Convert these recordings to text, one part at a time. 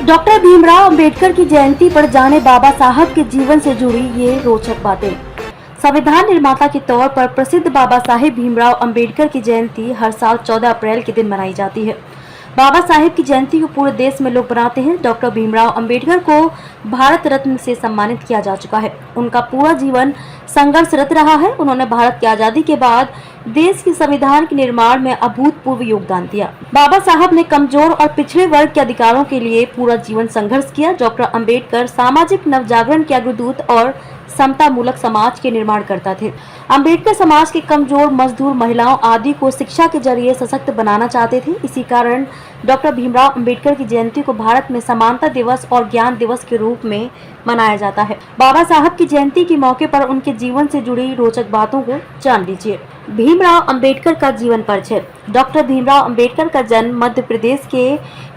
Doctor Bhimrao Ambedkar की जयंती पर जाने बाबा साहब के जीवन से जुड़ी ये रोचक बातें। संविधान निर्माता के तौर पर प्रसिद्ध बाबा साहेब भीमराव अंबेडकर की जयंती हर साल 14 अप्रैल के दिन मनाई जाती है। बाबा साहेब की जयंती को पूरे देश में लोग मनाते हैं। डॉक्टर भीमराव अंबेडकर को भारत रत्न से सम्मानित किया जा चुका है। उनका पूरा जीवन संघर्षरत रहा है। उन्होंने भारत की आजादी के बाद देश के संविधान के निर्माण में अभूतपूर्व योगदान दिया। बाबा साहब ने कमजोर और पिछड़े वर्ग के अधिकारों के लिए पूरा जीवन संघर्ष किया। डॉक्टर अंबेडकर सामाजिक नवजागरण के अग्रदूत और समता मूलक समाज के निर्माण करता थे। अंबेडकर समाज के कमजोर, मजदूर, महिलाओं आदि को शिक्षा के जरिए सशक्त बनाना चाहते थे। इसी कारण डॉक्टर भीमराव अंबेडकर की जयंती को भारत में समानता दिवस और ज्ञान दिवस के रूप में मनाया जाता है। बाबा साहब की जयंती के मौके पर उनके जीवन से जुड़ी रोचक बातों को जान लीजिए। भीमराव अंबेडकर का जीवन परिचय। डॉक्टर भीमराव अंबेडकर का जन्म मध्य प्रदेश के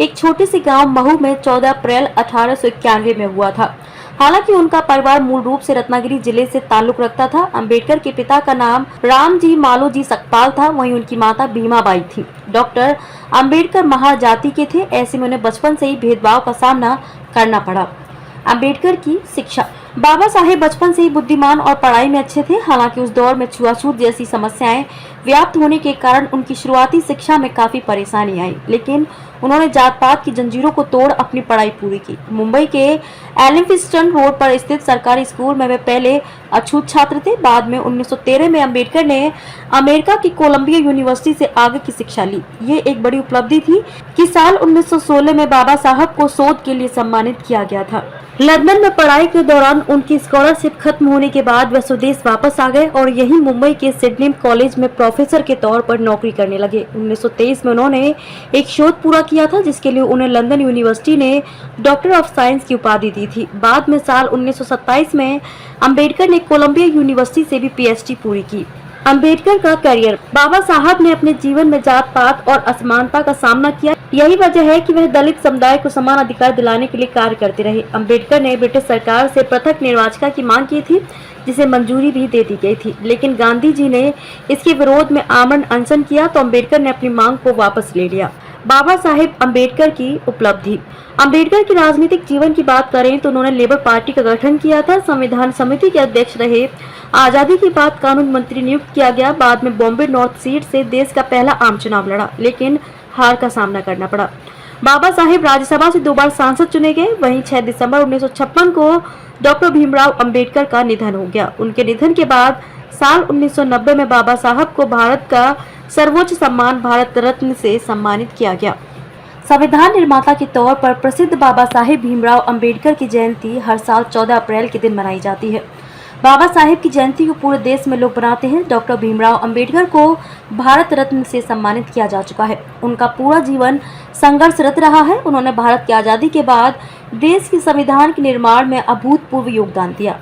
एक छोटे से गांव महू में 14 अप्रैल 1891 में हुआ था। हालांकि उनका परिवार मूल रूप से रत्नागिरी जिले से ताल्लुक रखता था। अंबेडकर के पिता का नाम रामजी मालोजी सकपाल था, वहीं उनकी माता भीमाबाई थी। डॉक्टर अंबेडकर महार जाति के थे। ऐसे में उन्हें बचपन से ही भेदभाव का सामना करना पड़ा। अंबेडकर की शिक्षा। बाबा साहेब बचपन से ही बुद्धिमान और पढ़ाई में अच्छे थे। हालांकि उस दौर में छुआछूत जैसी समस्याएं व्याप्त होने के कारण उनकी शुरुआती शिक्षा में काफी परेशानी आई, लेकिन उन्होंने जात पात की जंजीरों को तोड़ अपनी पढ़ाई पूरी की। मुंबई के एलिफिंस्टन रोड पर स्थित सरकारी स्कूल में वे पहले अछूत छात्र थे। बाद में 1913 में अंबेडकर ने अमेरिका की कोलंबिया यूनिवर्सिटी से आगे की शिक्षा ली। ये एक बड़ी उपलब्धि थी कि साल 1916 में बाबा साहब को शोध के लिए सम्मानित किया गया था। लंदन में पढ़ाई के दौरान उनकी स्कॉलरशिप खत्म होने के बाद वे स्वदेश वापस आ गए और यही मुंबई के सिडनी कॉलेज में प्रोफेसर के तौर पर नौकरी करने लगे। 1923 में उन्होंने एक शोध पूरा किया था, जिसके लिए उन्हें लंदन यूनिवर्सिटी ने डॉक्टर ऑफ साइंस की उपाधि दी थी। बाद में साल 1927 में अंबेडकर ने कोलंबिया यूनिवर्सिटी से भी पीएचडी पूरी की। अंबेडकर का करियर। बाबा साहब ने अपने जीवन में जात पात और असमानता का सामना किया। यही वजह है कि वह दलित समुदाय को समान अधिकार दिलाने के लिए कार्य करते रहे। अंबेडकर ने ब्रिटिश सरकार से पृथक निर्वाचिका की मांग की थी, जिसे मंजूरी भी दे दी गई थी, लेकिन गांधी जी ने इसके विरोध में आमरण अनशन किया तो अंबेडकर ने अपनी मांग को वापस ले लिया। बाबा साहेब अंबेडकर की उपलब्धि। अंबेडकर के राजनीतिक जीवन की बात करें तो उन्होंने लेबर पार्टी का गठन किया था, संविधान समिति के अध्यक्ष रहे। आजादी के बाद कानून मंत्री नियुक्त किया गया। बाद में बॉम्बे नॉर्थ सीट से देश का पहला आम चुनाव लड़ा, लेकिन हार का सामना करना पड़ा। बाबा साहेब राज्यसभा से 2 बार सांसद चुने गए। वहीं 6 दिसंबर 1956 को डॉक्टर भीमराव अंबेडकर का निधन हो गया। उनके निधन के बाद साल 1990 में बाबा साहब को भारत का सर्वोच्च सम्मान भारत रत्न से सम्मानित किया गया। संविधान निर्माता के तौर पर प्रसिद्ध बाबा साहेब भीमराव अंबेडकर की जयंती हर साल 14 अप्रैल के दिन मनाई जाती है। बाबा साहेब की जयंती को पूरे देश में लोग मनाते हैं। डॉक्टर भीमराव अंबेडकर को भारत रत्न से सम्मानित किया जा चुका है। उनका पूरा जीवन संघर्षरत रहा है। उन्होंने भारत की आजादी के बाद देश के संविधान के निर्माण में अभूतपूर्व योगदान दिया।